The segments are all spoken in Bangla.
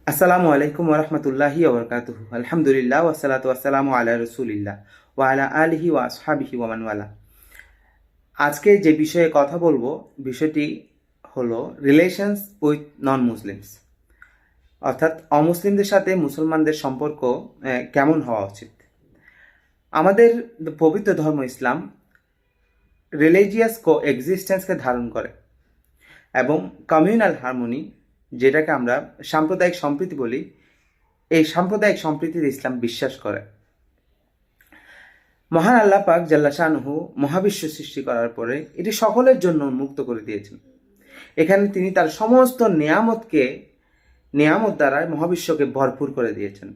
আসসালামু আলাইকুম ওরহমতুল্লাহি ওবরকাতুহু। আলহামদুলিল্লাহ ওয়াসসালাতু ওয়াসসালামু আলা রসুলিল্লাহ ওয়া আলা আলিহি ওয়া আসহাবিহি ওয়া মান ওয়ালা। আজকে যে বিষয়ে কথা বলবো বিষয়টি হলো রিলেশনস উইথ নন মুসলিমস, অর্থাৎ অমুসলিমদের সাথে মুসলমানদের সম্পর্ক কেমন হওয়া উচিত। আমাদের পবিত্র ধর্ম ইসলাম রিলিজিয়াস কো এক্সিস্টেন্সকে ধারণ করে এবং কমিউনাল হারমোনি, যেটাকে আমরা সাম্প্রদায়িক সম্প্রীতি বলি, এই সাম্প্রদায়িক সম্প্রীতির ইসলাম বিশ্বাস করে। মহান আল্লাহ পাক জাল্লা শানহু মহাবিশ্ব সৃষ্টি করার পরে এটি সকলের জন্য উন্মুক্ত করে দিয়েছেন। এখানে তিনি তার সমস্ত নিয়ামত দ্বারা মহাবিশ্বকে ভরপুর করে দিয়েছেন।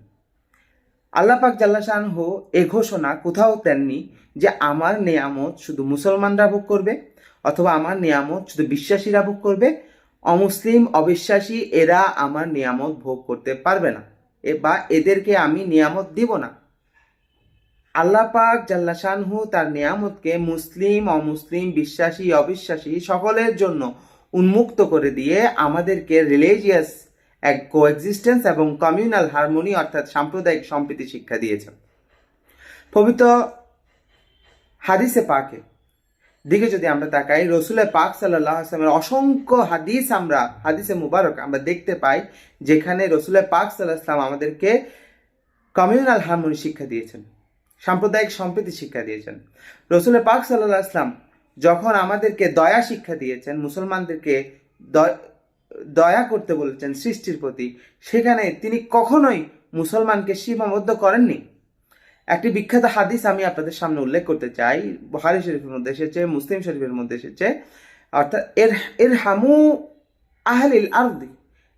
আল্লাহ পাক জাল্লা শানহু এ ঘোষণা কোথাও দেননি যে আমার নিয়ামত শুধু মুসলমানরা ভোগ করবে অথবা আমার নিয়ামত শুধু বিশ্বাসীরা ভোগ করবে, অমুসলিম অবিশ্বাসী এরা আমার নিয়ামত ভোগ করতে পারবে না বা এদেরকে আমি নিয়ামত দিব না। আল্লাহ পাক জাল্লা শানহু তার নিয়ামতকে মুসলিম অমুসলিম বিশ্বাসী অবিশ্বাসী সকলের জন্য উন্মুক্ত করে দিয়ে আমাদেরকে রিলিজিয়াস এক কোএক্সিস্টেন্স এবং কমিউনাল হারমোনি অর্থাৎ সাম্প্রদায়িক সম্প্রীতি শিক্ষা দিয়েছেন। পবিত্র হাদিসে পাকে দিকে যদি আমরা তাকাই, রসুলের পাক সাল্লাল্লাহু আলাইহি ওয়াসাল্লামের অসংখ্য হাদিসে মুবারক আমরা দেখতে পাই যেখানে রসুলের পাক সাল্লাল্লাহু আলাইহি ওয়াসাল্লাম আমাদেরকে কমিউনাল হারমোনি শিক্ষা দিয়েছেন, সাম্প্রদায়িক সম্প্রীতি শিক্ষা দিয়েছেন। রসুলের পাক সাল্লাল্লাহু আলাইহি ওয়াসাল্লাম যখন আমাদেরকে দয়া শিক্ষা দিয়েছেন, মুসলমানদেরকে দয়া করতে বলেছেন সৃষ্টির প্রতি, সেখানে তিনি কখনোই মুসলমানকে সীমাবদ্ধ করেননি। একটি বিখ্যাত হাদিস আমি আপনাদের সামনে উল্লেখ করতে চাই, বুখারী শরীফের মধ্যে এসেছে, মুসলিম শরীফের মধ্যে এসেছে, অর্থাৎ ইরহামু আহলিল আরদি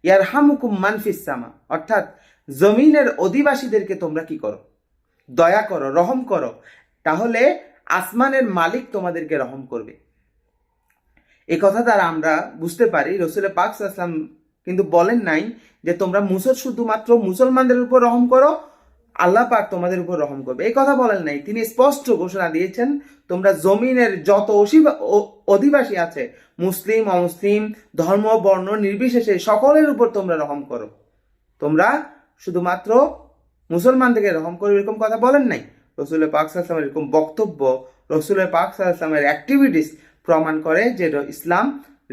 ইয়ারহামুকুম মান ফিস সামা, অর্থাৎ জমিনের অধিবাসীদেরকে তোমরা কি করো, দয়া করো, রহম করো, তাহলে আসমানের মালিক তোমাদেরকে রহম করবে। এই কথা দ্বারা আমরা বুঝতে পারি রসুল পাক সাল্লাল্লাহু আলাইহি ওয়াসাল্লাম কিন্তু বলেন নাই যে তোমরা শুধুমাত্র মুসলমানদের উপর রহম করো, আল্লাহ পাক তোমাদের উপর রহম করবে, এই কথা বলেন নাই। তিনি স্পষ্ট ঘোষণা দিয়েছেন তোমরা জমিনের যত অধিবাসী আছে, মুসলিম অমুসলিম ধর্ম বর্ণ নির্বিশেষে সকলের উপর তোমরা রহম করো, তোমরা শুধুমাত্র মুসলমানদেরকে রহম করো, এরকম কথা বলেন নাই। রসুলের পাক সাল্লাল্লাহু আলাইহি ওয়াসাল্লামের এরকম বক্তব্য, রসুলের পাক সাল্লাল্লাহু আলাইহি ওয়াসাল্লামের অ্যাক্টিভিটিস প্রমাণ করে যে ইসলাম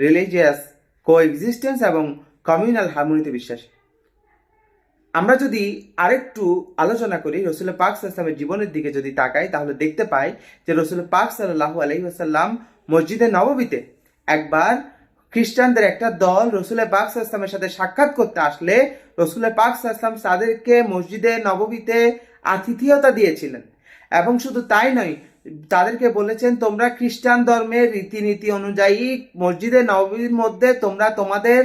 রিলিজিয়াস কোএক্সিস্টেন্স এবং কমিউনাল হারমোনিতে বিশ্বাসী। আমরা যদি আরেকটু আলোচনা করি, রসুলের পাক সাল্লাল্লাহু আলাইহি ওয়াসাল্লামের জীবনের দিকে যদি তাকাই, তাহলে দেখতে পাই যে রসুলের পাক সাল্লাল্লাহু আলাইহি ওয়াসাল্লাম মসজিদে নববীতে একবার খ্রিস্টানদের একটা দল রসুলের পাক সাল্লাল্লাহু আলাইহি ওয়াসাল্লামের সাথে সাক্ষাৎ করতে আসলে রসুলের পাক সাল্লাল্লাহু আলাইহি ওয়াসাল্লাম তাদেরকে মসজিদে নববীতে আতিথেয়তা দিয়েছিলেন এবং শুধু তাই নয়, তাদেরকে বলেছেন তোমরা খ্রিস্টান ধর্মের রীতিনীতি অনুযায়ী মসজিদে নববীর মধ্যে তোমরা তোমাদের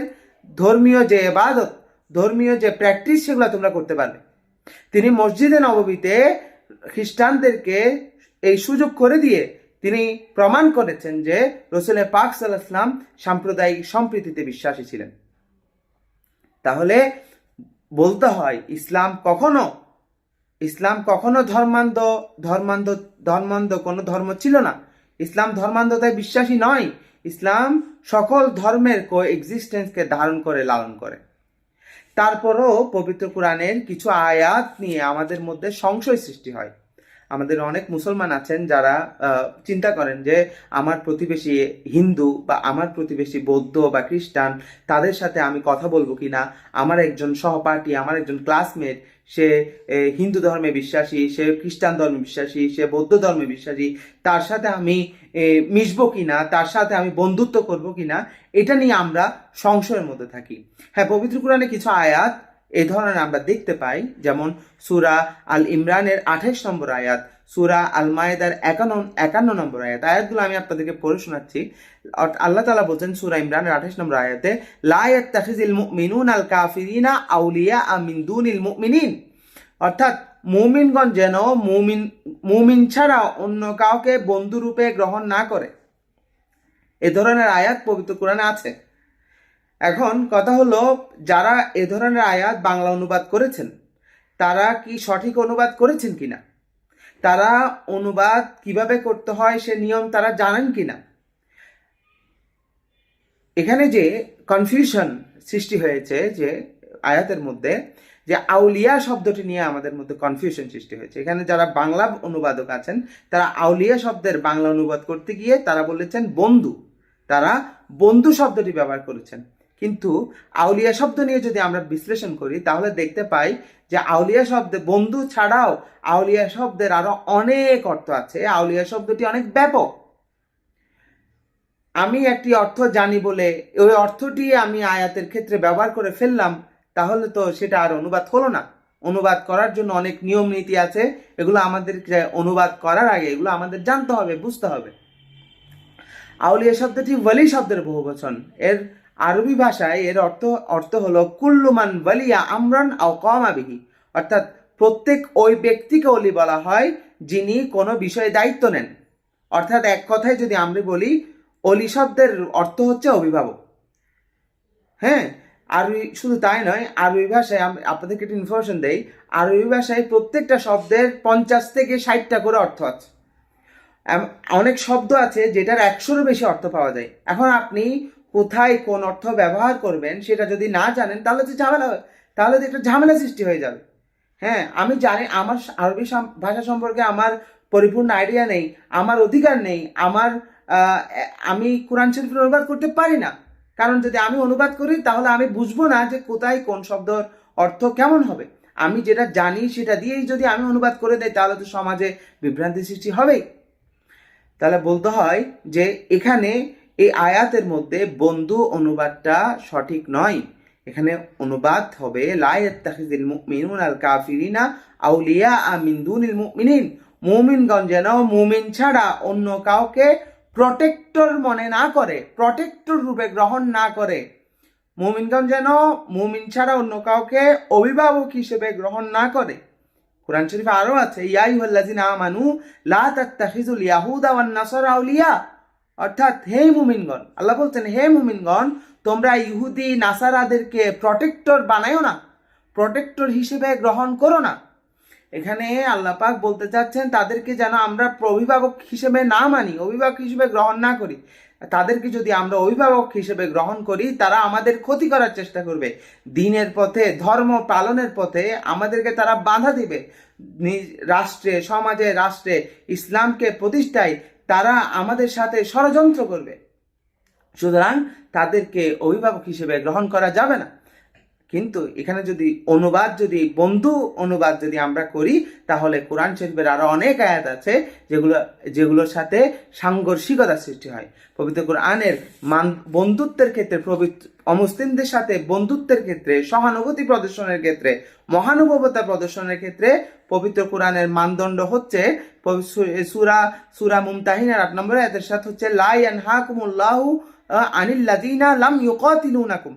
ধর্মীয় যে ইবাদত, ধর্মীয় যে প্র্যাকটিস, সেগুলো তোমরা করতে পারবে। তিনি মসজিদে নববীতে খ্রিস্টানদেরকে এই সুযোগ করে দিয়ে তিনি প্রমাণ করেছেন যে রসুলের পাক সাল্লাল্লাহু আলাইহি ওয়াসাল্লাম সাম্প্রদায়িক সম্প্রীতিতে বিশ্বাসী ছিলেন। তাহলে বলতে হয় ইসলাম কখনো ধর্মান্ধ কোনো ধর্ম ছিল না। ইসলাম ধর্মান্ধতায় বিশ্বাসী নয়। ইসলাম সকল ধর্মের কোএক্সিস্টেন্সকে ধারণ করে লালন করে। তারপরও পবিত্র কোরআনের কিছু আয়াত নিয়ে আমাদের মধ্যে সংশয় সৃষ্টি হয়। আমাদের অনেক মুসলমান আছেন যারা চিন্তা করেন যে আমার প্রতিবেশী হিন্দু বা আমার প্রতিবেশী বৌদ্ধ বা খ্রিস্টান, তাদের সাথে আমি কথা বলবো কিনা, আমার একজন সহপাঠী, আমার একজন ক্লাসমেট, সে হিন্দু ধর্মে বিশ্বাসী, সে খ্রিস্টান ধর্মে বিশ্বাসী, সে বৌদ্ধ ধর্মে বিশ্বাসী, তার সাথে আমি মিশবো কিনা, তার সাথে আমি বন্ধুত্ব করব কিনা, এটা নিয়ে আমরা সংশয়ের মধ্যে থাকি। হ্যাঁ, পবিত্র কোরআনে কিছু আয়াত এই ধরনের আমরা দেখতে পাই, যেমন সূরা আল ইমরানের 28 নম্বর আয়াত, সূরা আল মায়েদার 51 নম্বর আয়াত। আয়াতগুলো আমি আপনাদেরকে পড়ে শোনাচ্ছি। আল্লাহ তাআলা বলছেন সূরা ইমরানের 28 নম্বর আয়াতে, লা ইয়াত্তাখিযিল মুমিনুনা আল কাফিরিনা আউলিয়া মিন দুনিল মুমিনিন, অর্থাৎ মুমিনগণ যেন মুমিন ছাড়া অন্য কাউকে বন্ধুরূপে গ্রহণ না করে। এ ধরনের আয়াত পবিত্র কোরআনে আছে। এখন কথা হলো, যারা এ ধরনের আয়াত বাংলা অনুবাদ করেছেন তারা কি সঠিক অনুবাদ করেছেন কিনা, তারা অনুবাদ কিভাবে করতে হয় সে নিয়ম তারা জানেন কিনা। এখানে যে কনফিউশন সৃষ্টি হয়েছে যে আয়াতের মধ্যে যে আউলিয়া শব্দটি নিয়ে আমাদের মধ্যে কনফিউশন সৃষ্টি হয়েছে। এখানে যারা বাংলা অনুবাদক আছেন তারা আউলিয়া শব্দের বাংলা অনুবাদ করতে গিয়ে তারা বলেছেন বন্ধু, তারা বন্ধু শব্দটি ব্যবহার করেছেন। কিন্তু আউলিয়া শব্দ নিয়ে যদি আমরা বিশ্লেষণ করি তাহলে দেখতে পাই যে আউলিয়া শব্দে বন্ধু ছাড়াও আউলিয়া শব্দের আরো অনেক অর্থ আছে। আউলিয়া শব্দটি অনেক ব্যাপক। আমি একটি অর্থ জানি বলে ওই অর্থটি আমি আয়াতের ক্ষেত্রে ব্যবহার করে ফেললাম, তাহলে তো সেটা আর অনুবাদ হলো না। অনুবাদ করার জন্য অনেক নিয়ম নীতি আছে, এগুলো আমাদের অনুবাদ করার আগে এগুলো আমাদের জানতে হবে, বুঝতে হবে। আউলিয়া শব্দটি ওয়ালি শব্দের বহুবচন। এর আরবি ভাষায় এর অর্থ হলো কুল্লুমান ওয়ালিয়া আমরান আও কামা বিহি, অর্থাৎ প্রত্যেক ওই ব্যক্তিকে ওলি বলা হয় যিনি কোনো বিষয়ে দায়িত্ব নেন। অর্থাৎ এক কথায় যদি আমরা বলি অলি শব্দের অর্থ হচ্ছে অভিভাবক। হ্যাঁ, আরবি শুধু তাই নয়, আরবি ভাষায় আপনাদেরকে একটা ইনফরমেশন দেই, আরবি ভাষায় প্রত্যেকটা শব্দের 50 থেকে 60টা করে অর্থ আছে। অনেক শব্দ আছে যেটার 100-এরও বেশি অর্থ পাওয়া যায়। এখন আপনি কোথায় কোন অর্থ ব্যবহার করবেন সেটা যদি না জানেন তাহলে তো একটা ঝামেলা সৃষ্টি হয়ে যাবে। হ্যাঁ, আমি জানি আমার আরবি ভাষা সম্পর্কে আমার পরিপূর্ণ আইডিয়া নেই, আমার অধিকার নেই, আমি কোরআন শরীফের অনুবাদ করতে পারি না। কারণ যদি আমি অনুবাদ করি তাহলে আমি বুঝবো না যে কোথায় কোন শব্দের অর্থ কেমন হবে। আমি যেটা জানি সেটা দিয়েই যদি আমি অনুবাদ করে দেই তাহলে তো সমাজে বিভ্রান্তি সৃষ্টি হবেই। তাহলে বলতে হয় যে এখানে এই আয়াতের মধ্যে বন্ধু অনুবাদটা সঠিক নয়। এখানে অনুবাদ হবে লা ইয়াত্তাখিযুল মুমিনুনা আল কাফিরিনা আউলিয়া মিন দুনিল মুমিনিন, মুমিনগণ যেন মুমিন ছাড়া অন্য কাউকে প্রটেক্টর মনে না করে, প্রটেক্টর রূপে গ্রহণ না করে। মুমিনগণ যেন মুমিন ছাড়া অন্য কাউকে অভিভাবক হিসেবে গ্রহণ না করে। কুরআন শরীফে আরো আছে ইয়া আইয়ুহাল্লাযিনা আমানু লা তাত্তাখিযুল ইয়াহুদা ওয়ান নাসারা আউলিয়া, অর্থাৎ হে মুমিনগণ, আল্লাহ বলছেন হে মুমিনগণ তোমরা ইহুদি নাসারাদেরকে প্রটেক্টর বানায়ো না, প্রটেক্টর হিসেবে গ্রহণ করো না। এখানে আল্লাহ পাক বলতে চাচ্ছেন তাদেরকে যেন আমরা অভিভাবক হিসেবে না মানি, অভিভাবক হিসেবে গ্রহণ না করি। তাদেরকে যদি আমরা অভিভাবক হিসেবে গ্রহণ করি তারা আমাদের ক্ষতি করার চেষ্টা করবে, দিনের পথে ধর্ম পালনের পথে আমাদেরকে তারা বাধা দিবে, রাষ্ট্রে সমাজে রাষ্ট্রে ইসলামকে প্রতিষ্ঠায় তারা আমাদের সাথে ষড়যন্ত্র করবে। সুতরাং তাদেরকে অভিভাবক হিসেবে গ্রহণ করা যাবে না। কিন্তু এখানে যদি বন্ধু অনুবাদ যদি আমরা করি তাহলে কোরআন শরীফের আরো অনেক আয়াত আছে যেগুলোর সাথে সাংঘর্ষিকতা সৃষ্টি হয়। পবিত্র কোরআনের বন্ধুত্বের ক্ষেত্রে, অমুসলিমদের সাথে বন্ধুত্বের ক্ষেত্রে, সহানুভূতি প্রদর্শনের ক্ষেত্রে, মহানুভবতা প্রদর্শনের ক্ষেত্রে পবিত্র কোরআনের মানদণ্ড হচ্ছে সূরা মুমতাহিনার 8 নম্বর আয়াতের সাথে হচ্ছে লা ইয়ানহাকুমুল্লাহু আনিল্লাযিনা লাম ইউকাতিলুনাকুম,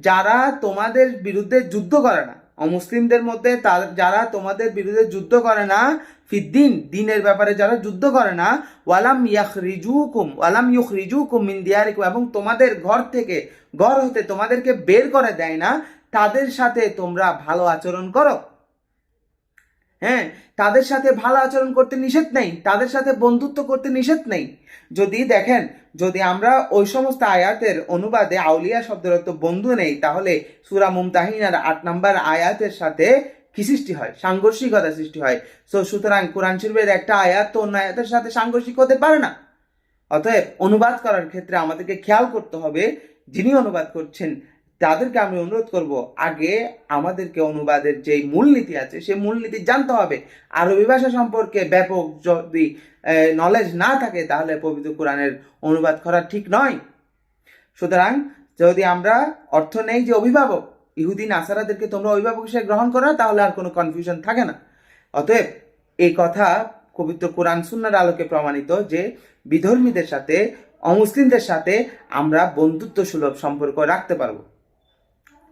যারা তোমাদের বিরুদ্ধে যুদ্ধ করে না, অমুসলিমদের মধ্যে যারা তোমাদের বিরুদ্ধে যুদ্ধ করে না, ফিদ্দিন দিনের ব্যাপারে যারা যুদ্ধ করে না, ওয়ালাম ইউখরিজুকুম মিন দিয়ারিকুম, এবং তোমাদের ঘর হতে তোমাদেরকে বের করে দেয় না, তাদের সাথে তোমরা ভালো আচরণ করো। হ্যাঁ, তাদের সাথে ভালো আচরণ করতে নিষেধ নেই, তাদের সাথে বন্ধুত্ব করতে নিষেধ নেই। যদি আমরা ওই সমস্ত আয়াতের অনুবাদে আউলিয়া শব্দের অর্থ বন্ধু নেই, তাহলে সূরা মুমতাহিনার 8 নম্বর আয়াতের সাথে কি সৃষ্টি হয়? সাংঘর্ষিকতা সৃষ্টি হয়। সুতরাং কোরআন শরীফের একটা আয়াত তো অন্য আয়াতের সাথে সাংঘর্ষিক হতে পারে না। অতএব অনুবাদ করার ক্ষেত্রে আমাদেরকে খেয়াল করতে হবে, যিনি অনুবাদ করছেন তাদেরকে আমি অনুরোধ করব আগে আমাদেরকে অনুবাদের যে মূলনীতি আছে সেই মূলনীতি জানতে হবে। আরবি ভাষা সম্পর্কে ব্যাপক যদি নলেজ না থাকে তাহলে পবিত্র কোরআনের অনুবাদ করা ঠিক নয়। সুতরাং যদি আমরা অর্থ নেই যে অভিভাবক, ইহুদি নাসারাদেরকে তোমরা অভিভাবক হিসেবে গ্রহণ করো, তাহলে আর কোনো কনফিউশন থাকে না। অতএব এই কথা পবিত্র কোরআন সুন্নাহর আলোকে প্রমাণিত যে বিধর্মীদের সাথে, অমুসলিমদের সাথে আমরা বন্ধুত্ব সুলভ সম্পর্ক রাখতে পারবো,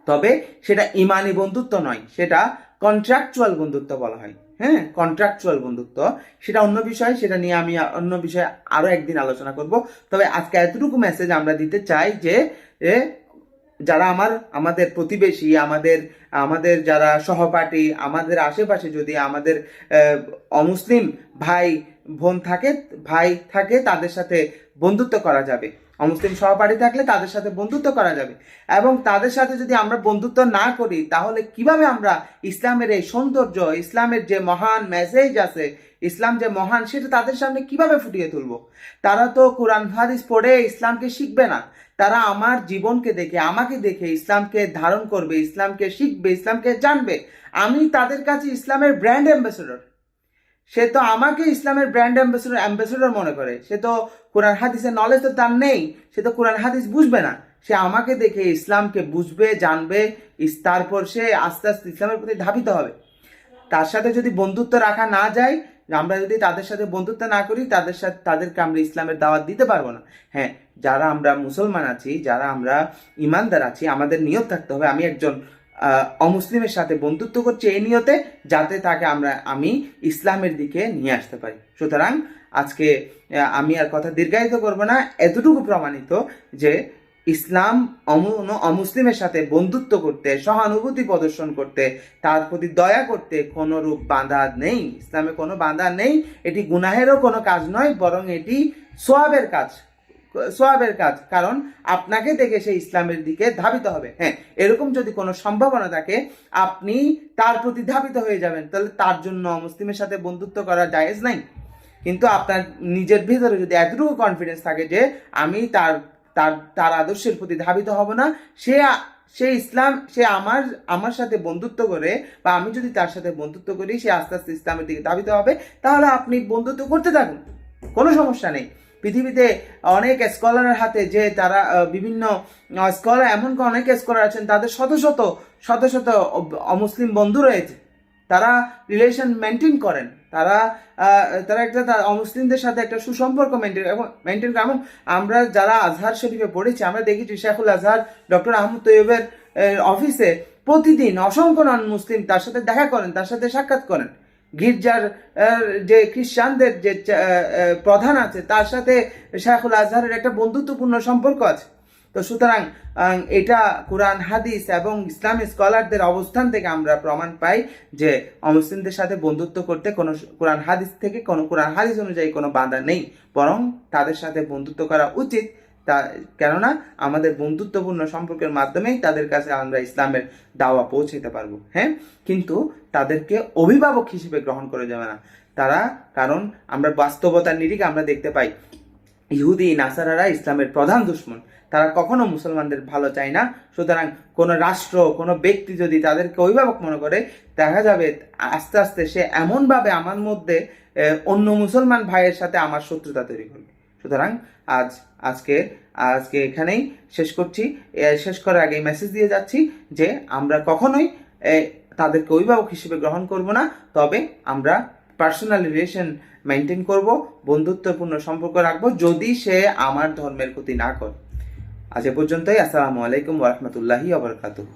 তবে সেটা ইমানি বন্ধুত্ব নয়, সেটা কন্ট্রাকচুয়াল বন্ধুত্ব বলা হয়। হ্যাঁ, কন্ট্রাকচুয়াল বন্ধুত্ব সেটা অন্য বিষয়, সেটা নিয়ে আমি অন্য বিষয়ে আরো একদিন আলোচনা করব। তবে আজকে এতটুকু মেসেজ আমরা দিতে চাই যে যারা আমাদের প্রতিবেশী, আমাদের যারা সহপাঠী, আমাদের আশেপাশে যদি আমাদের অমুসলিম ভাই থাকে তাদের সাথে বন্ধুত্ব করা যাবে। অমুসলিম সহপাঠী থাকলে তাদের সাথে বন্ধুত্ব করা যাবে, এবং তাদের সাথে যদি আমরা বন্ধুত্ব না করি তাহলে কিভাবে আমরা ইসলামের এই সৌন্দর্য, ইসলামের যে মহান মেসেজ আছে, ইসলাম যে মহান, সেটা তাদের সামনে কিভাবে ফুটিয়ে তুলবো? তারা তো কোরআন হাদিস পড়ে ইসলামকে শিখবে না, তারা আমার জীবনকে দেখে, আমাকে দেখে ইসলামকে ধারণ করবে, ইসলামকে শিখবে, ইসলামকে জানবে। আমি তাদের কাছে ইসলামের ব্র্যান্ড অ্যাম্বাসেডর। সে তো আমাকে ইসলামের ব্র্যান্ড অ্যাম্বাসেডর মনে করে, সে তো কোরআন হাদিসের নলেজ তো তার নেই, সে তো কোরআন হাদিস বুঝবে না। সে আমাকে দেখে ইসলামকে বুঝবে, জানবে, তারপর সে আস্তে আস্তে ইসলামের প্রতি ধাবিত হবে। তার সাথে যদি বন্ধুত্ব রাখা না যায়, আমরা যদি তাদের সাথে বন্ধুত্ব না করি, তাদেরকে আমরা ইসলামের দাওয়াত দিতে পারবো না। হ্যাঁ, যারা আমরা মুসলমান আছি, যারা আমরা ইমানদার আছি, আমাদের নিয়ত থাকতে হবে আমি একজন অমুসলিমের সাথে বন্ধুত্ব করছি এই নিয়তে, যাতে তাকে আমি ইসলামের দিকে নিয়ে আসতে পারি। সুতরাং আজকে আমি আর কথা দীর্ঘায়িত করব না, এতটুকু প্রমাণিত যে ইসলাম অমুসলিমের সাথে বন্ধুত্ব করতে, সহানুভূতি প্রদর্শন করতে, তার প্রতি দয়া করতে কোনো রূপ বাঁধা নেই। ইসলামে কোনো বাঁধা নেই। এটি গুনাহেরও কোনো কাজ নয়, বরং এটি সোয়াবের কাজ। কারণ আপনাকে দেখে সে ইসলামের দিকে ধাবিত হবে। হ্যাঁ, এরকম যদি কোনো সম্ভাবনা থাকে, আপনি তার প্রতি ধাবিত হয়ে যাবেন, তাহলে তার জন্য মুসলিমের সাথে বন্ধুত্ব করা জায়েজ নাই। কিন্তু আপনার নিজের ভিতরে যদি এতটুকু কনফিডেন্স থাকে যে আমি তার আদর্শের প্রতি ধাবিত হব না, সে আমার সাথে বন্ধুত্ব করে, বা আমি যদি তার সাথে বন্ধুত্ব করি, সে আস্তে আস্তে ইসলামের দিকে ধাবিত হবে, তাহলে আপনি বন্ধুত্ব করতে থাকুন, কোনো সমস্যা নেই। পৃথিবীতে অনেক স্কলারের হাতে, যে তারা বিভিন্ন স্কলার, এমন অনেক স্কলার আছেন তাদের শত শত অমুসলিম বন্ধু রয়েছে, তারা রিলেশন মেনটেন করেন, তারা একটা অমুসলিমদের সাথে একটা সুসম্পর্ক মেনটেন করেন। এবং আমরা যারা আজহার শরীফে পড়েছি, আমরা দেখেছি শেখুল আজহার ডক্টর আহমদ তৈয়বের অফিসে প্রতিদিন অসংখ্য নন মুসলিম তার সাথে দেখা করেন, তার সাথে সাক্ষাৎ করেন। গির্জার যে খ্রিস্টানদের যে প্রধান আছে, তার সাথে শেখুল আজহারের একটা বন্ধুত্বপূর্ণ সম্পর্ক আছে। তো সুতরাং এটা কোরআন হাদিস এবং ইসলামী স্কলারদের অবস্থান থেকে আমরা প্রমাণ পাই যে অমুসলিমদের সাথে বন্ধুত্ব করতে কোনো কোরআন হাদিস অনুযায়ী কোনো বাধা নেই, বরং তাদের সাথে বন্ধুত্ব করা উচিত। কেননা আমাদের বন্ধুত্বপূর্ণ সম্পর্কের মাধ্যমেই তাদের কাছে আমরা ইসলামের দাওয়া পৌঁছাতে পারবো। হ্যাঁ, কিন্তু তাদেরকে অভিভাবক হিসেবে গ্রহণ করে যাবে না তারা, কারণ আমরা বাস্তবতার নিরিখে আমরা দেখতে পাই ইহুদি নাসারারা ইসলামের প্রধান দুশমন, তারা কখনো মুসলমানদের ভালো চায় না। সুতরাং কোনো রাষ্ট্র, কোনো ব্যক্তি যদি তাদেরকে অভিভাবক মনে করে, দেখা যাবে আস্তে আস্তে সে এমনভাবে আমার মধ্যে অন্য মুসলমান ভাইয়ের সাথে আমার শত্রুতা তৈরি করবে। সুতরাং আজকে এখানেই শেষ করছি। শেষ করার আগে মেসেজ দিয়ে যাচ্ছি যে আমরা কখনোই তাদেরকে অভিভাবক হিসেবে গ্রহণ করব না, তবে আমরা পার্সোনাল রিলেশন মেনটেন করব, বন্ধুত্বপূর্ণ সম্পর্ক রাখবো, যদি সে আমার ধর্মের ক্ষতি না করে। আজ এ পর্যন্তই। আসসালামু আলাইকুম ওয়া রাহমাতুল্লাহি ওয়া বারাকাতুহু।